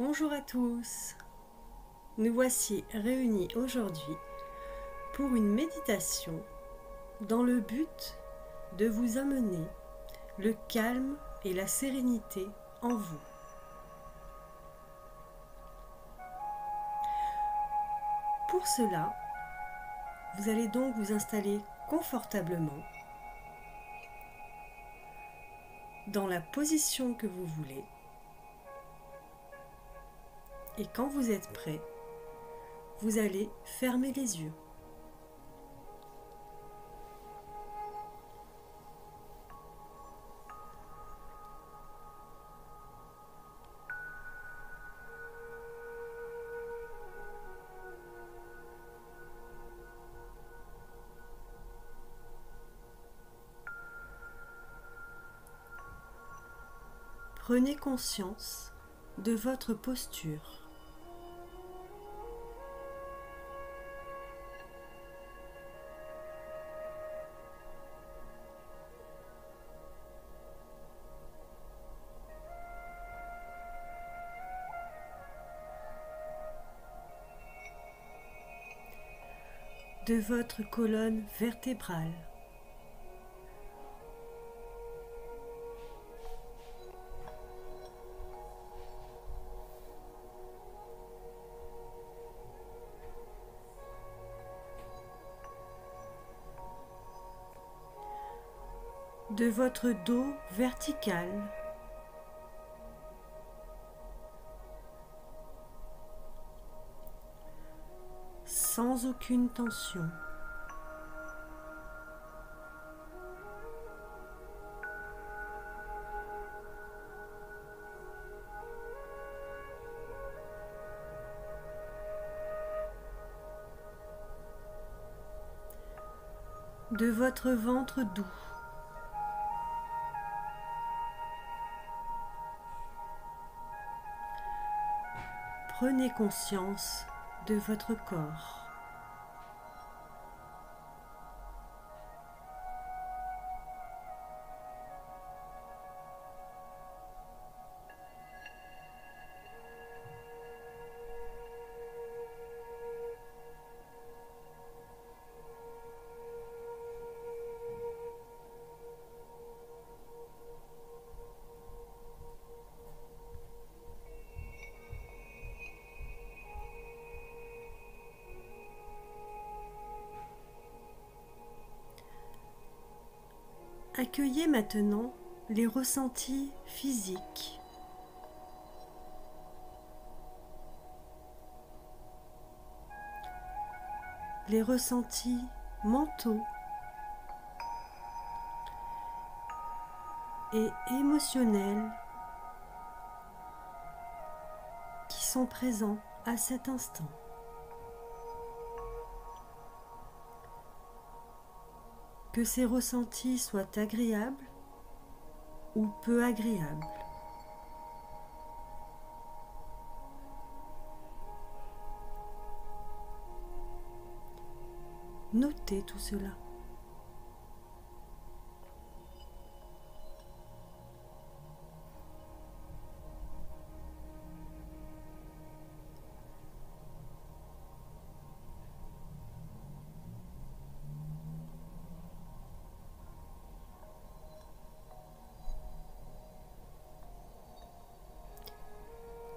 Bonjour à tous, nous voici réunis aujourd'hui pour une méditation dans le but de vous amener le calme et la sérénité en vous. Pour cela, vous allez donc vous installer confortablement dans la position que vous voulez et quand vous êtes prêt, vous allez fermer les yeux. Prenez conscience de votre posture. De votre colonne vertébrale. De votre dos vertical. Sans aucune tension. De votre ventre doux. Prenez conscience de votre corps. Accueillez maintenant les ressentis physiques. Les ressentis mentaux et émotionnels qui sont présents à cet instant. Que ces ressentis soient agréables ou peu agréables. Notez tout cela.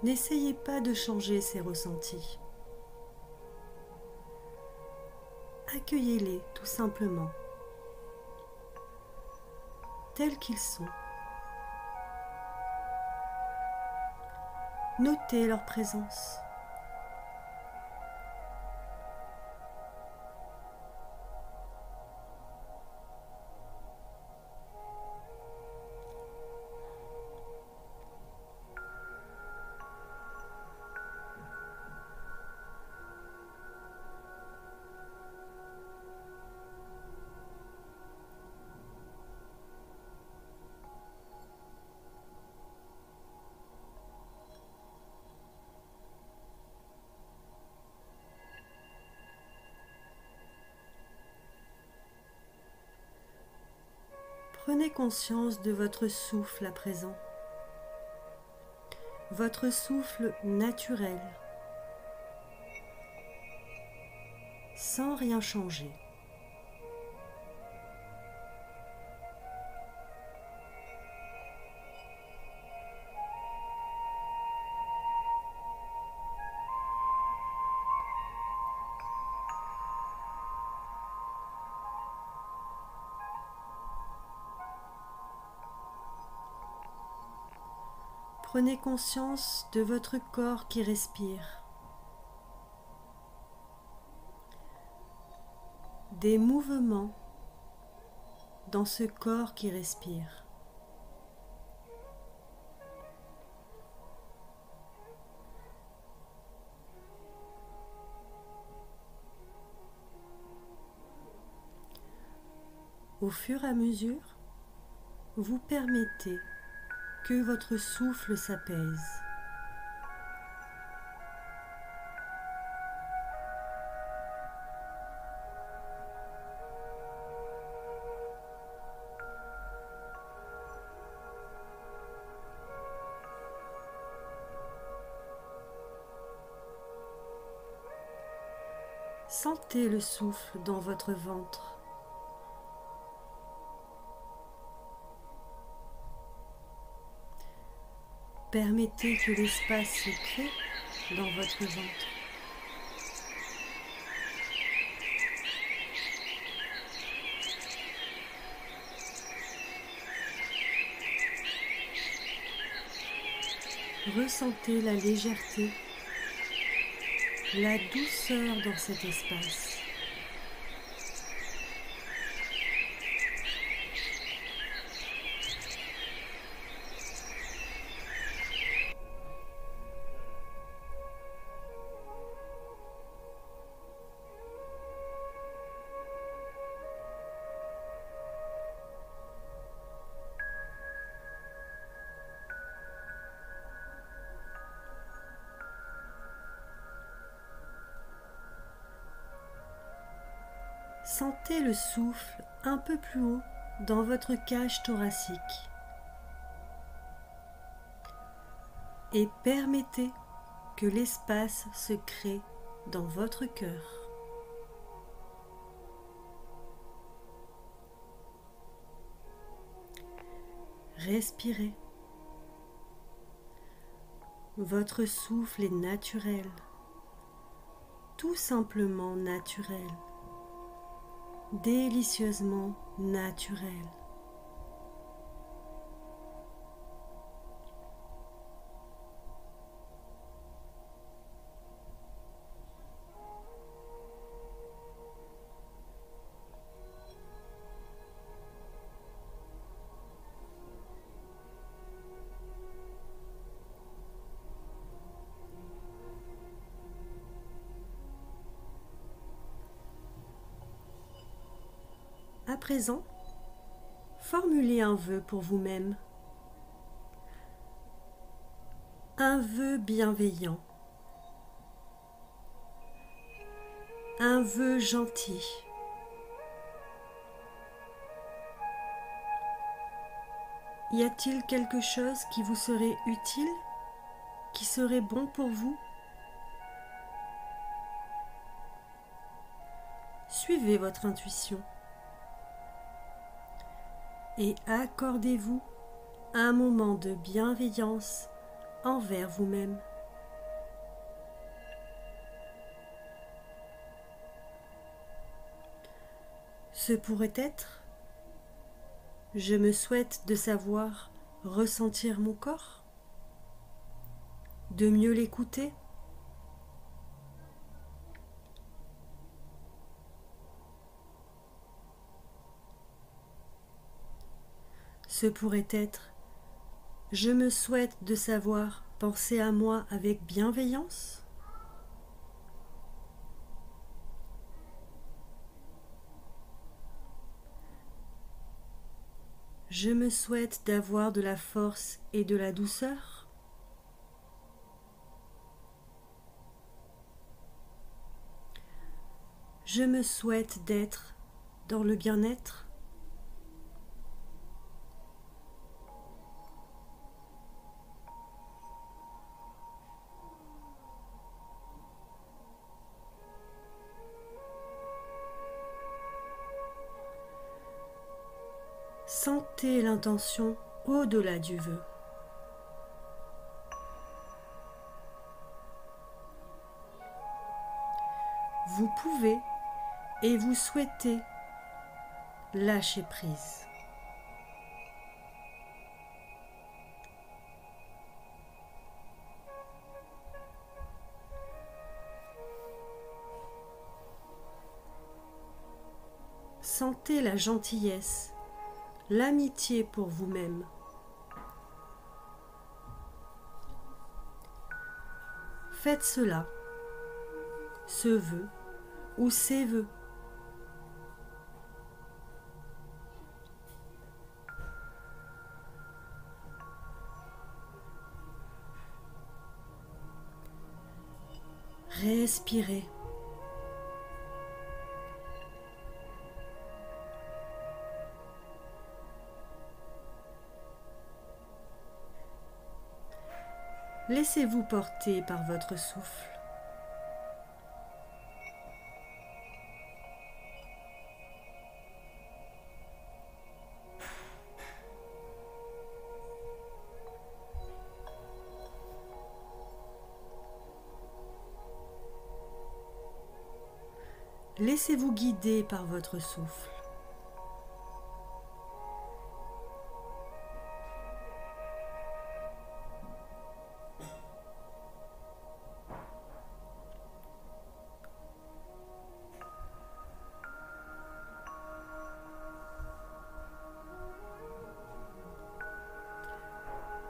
N'essayez pas de changer ces ressentis. Accueillez-les tout simplement, tels qu'ils sont. Notez leur présence. Prenez conscience de votre souffle à présent. votre souffle naturel, sans rien changer. Prenez conscience de votre corps qui respire, des mouvements dans ce corps qui respire. Au fur et à mesure, vous permettez que votre souffle s'apaise. Sentez le souffle dans votre ventre. Permettez que l'espace se crée dans votre ventre. Ressentez la légèreté, la douceur dans cet espace. Sentez le souffle un peu plus haut dans votre cage thoracique et permettez que l'espace se crée dans votre cœur. Respirez. Votre souffle est naturel, tout simplement naturel. Délicieusement naturel. À présent, formulez un vœu pour vous-même. Un vœu bienveillant. Un vœu gentil. Y a-t-il quelque chose qui vous serait utile, qui serait bon pour vous? Suivez votre intuition. Et accordez-vous un moment de bienveillance envers vous-même. Ce pourrait être « Je me souhaite de savoir ressentir mon corps, de mieux l'écouter. Ce pourrait être « Je me souhaite de savoir penser à moi avec bienveillance. » Je me souhaite d'avoir de la force et de la douceur. Je me souhaite d'être dans le bien-être. Sentez l'intention au-delà du vœu. Vous pouvez et vous souhaitez lâcher prise. Sentez la gentillesse, l'amitié pour vous-même. Faites cela, ce vœu ou ces vœux. Respirez. Laissez-vous porter par votre souffle. Laissez-vous guider par votre souffle.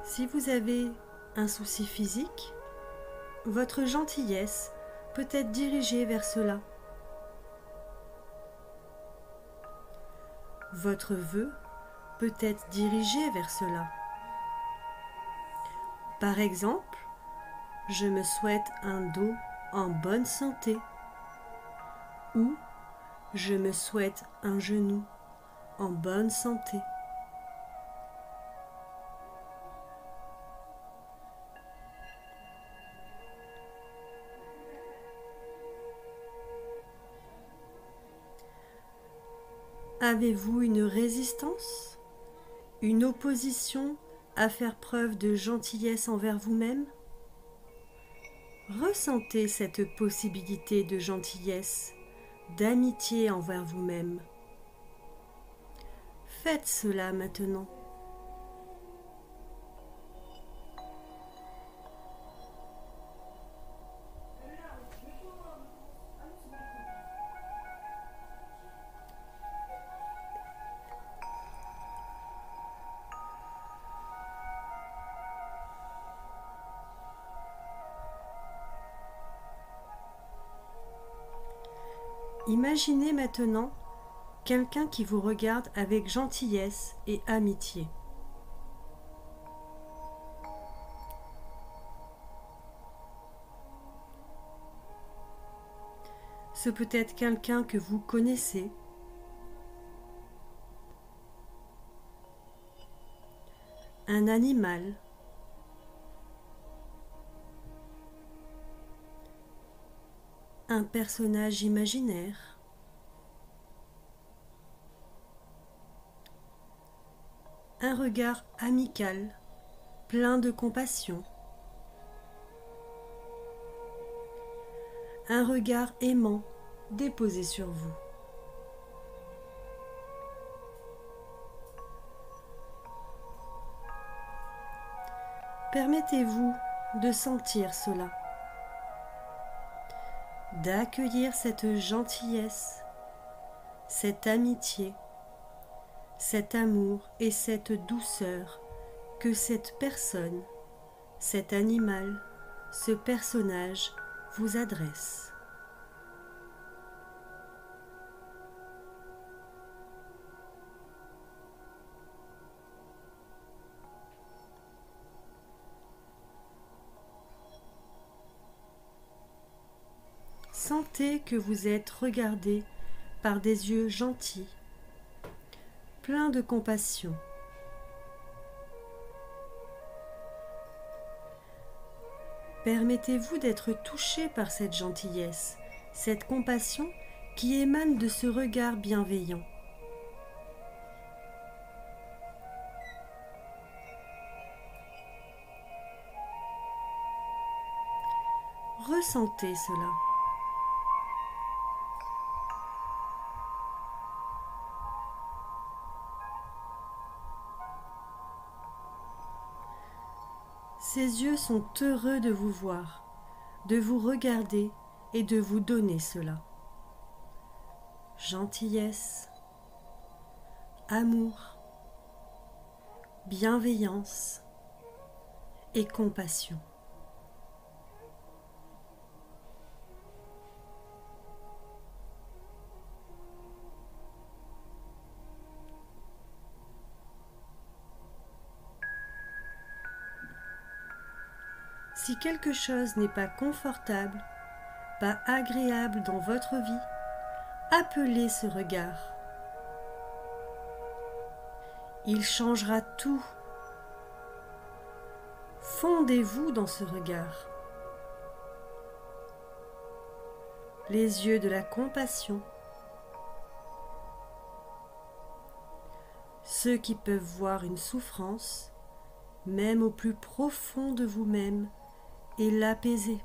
Si vous avez un souci physique, votre gentillesse peut être dirigée vers cela. Votre vœu peut être dirigé vers cela. Par exemple, je me souhaite un dos en bonne santé ou je me souhaite un genou en bonne santé. Avez-vous une résistance, une opposition à faire preuve de gentillesse envers vous-même? Ressentez cette possibilité de gentillesse, d'amitié envers vous-même. Faites cela maintenant. Imaginez maintenant quelqu'un qui vous regarde avec gentillesse et amitié. Ce peut être quelqu'un que vous connaissez, un animal, un personnage imaginaire, un regard amical, plein de compassion, un regard aimant déposé sur vous. Permettez-vous de sentir cela, d'accueillir cette gentillesse, cette amitié, cet amour et cette douceur que cette personne, cet animal, ce personnage vous adresse. Sentez que vous êtes regardé par des yeux gentils, pleins de compassion. Permettez-vous d'être touché par cette gentillesse, cette compassion qui émane de ce regard bienveillant. Ressentez cela. Ses yeux sont heureux de vous voir, de vous regarder et de vous donner cela. Gentillesse, amour, bienveillance et compassion. Si quelque chose n'est pas confortable, pas agréable dans votre vie, appelez ce regard. Il changera tout. Fondez-vous dans ce regard. Les yeux de la compassion. Ceux qui peuvent voir une souffrance, même au plus profond de vous-même, et l'apaiser.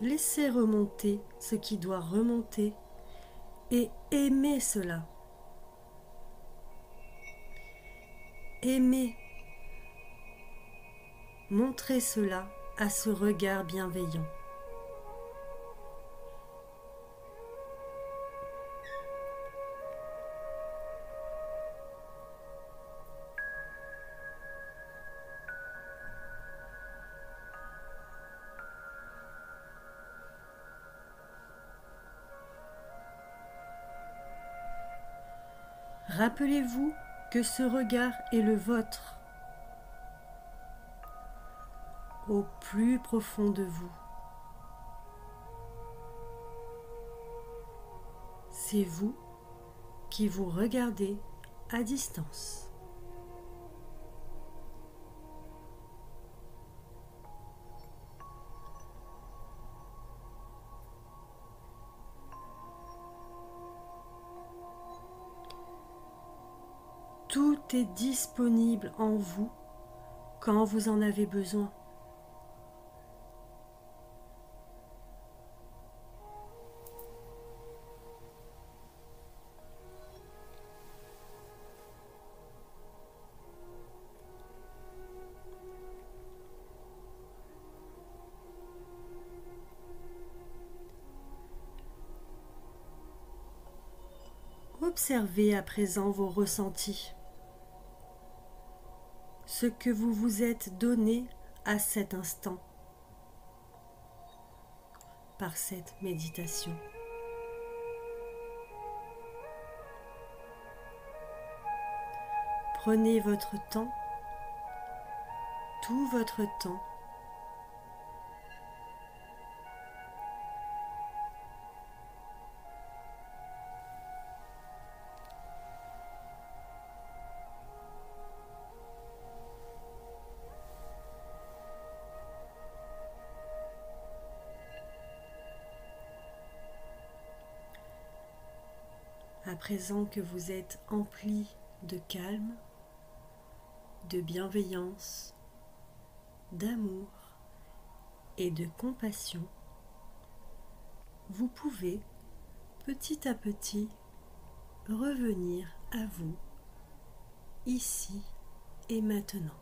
Laissez remonter ce qui doit remonter et aimez cela. Aimez. Montrez cela à ce regard bienveillant. Rappelez-vous que ce regard est le vôtre, au plus profond de vous. C'est vous qui vous regardez à distance. Tout est disponible en vous quand vous en avez besoin. Observez à présent vos ressentis, ce que vous vous êtes donné à cet instant par cette méditation. Prenez votre temps, tout votre temps, à présent que vous êtes empli de calme, de bienveillance, d'amour et de compassion, vous pouvez petit à petit revenir à vous, ici et maintenant.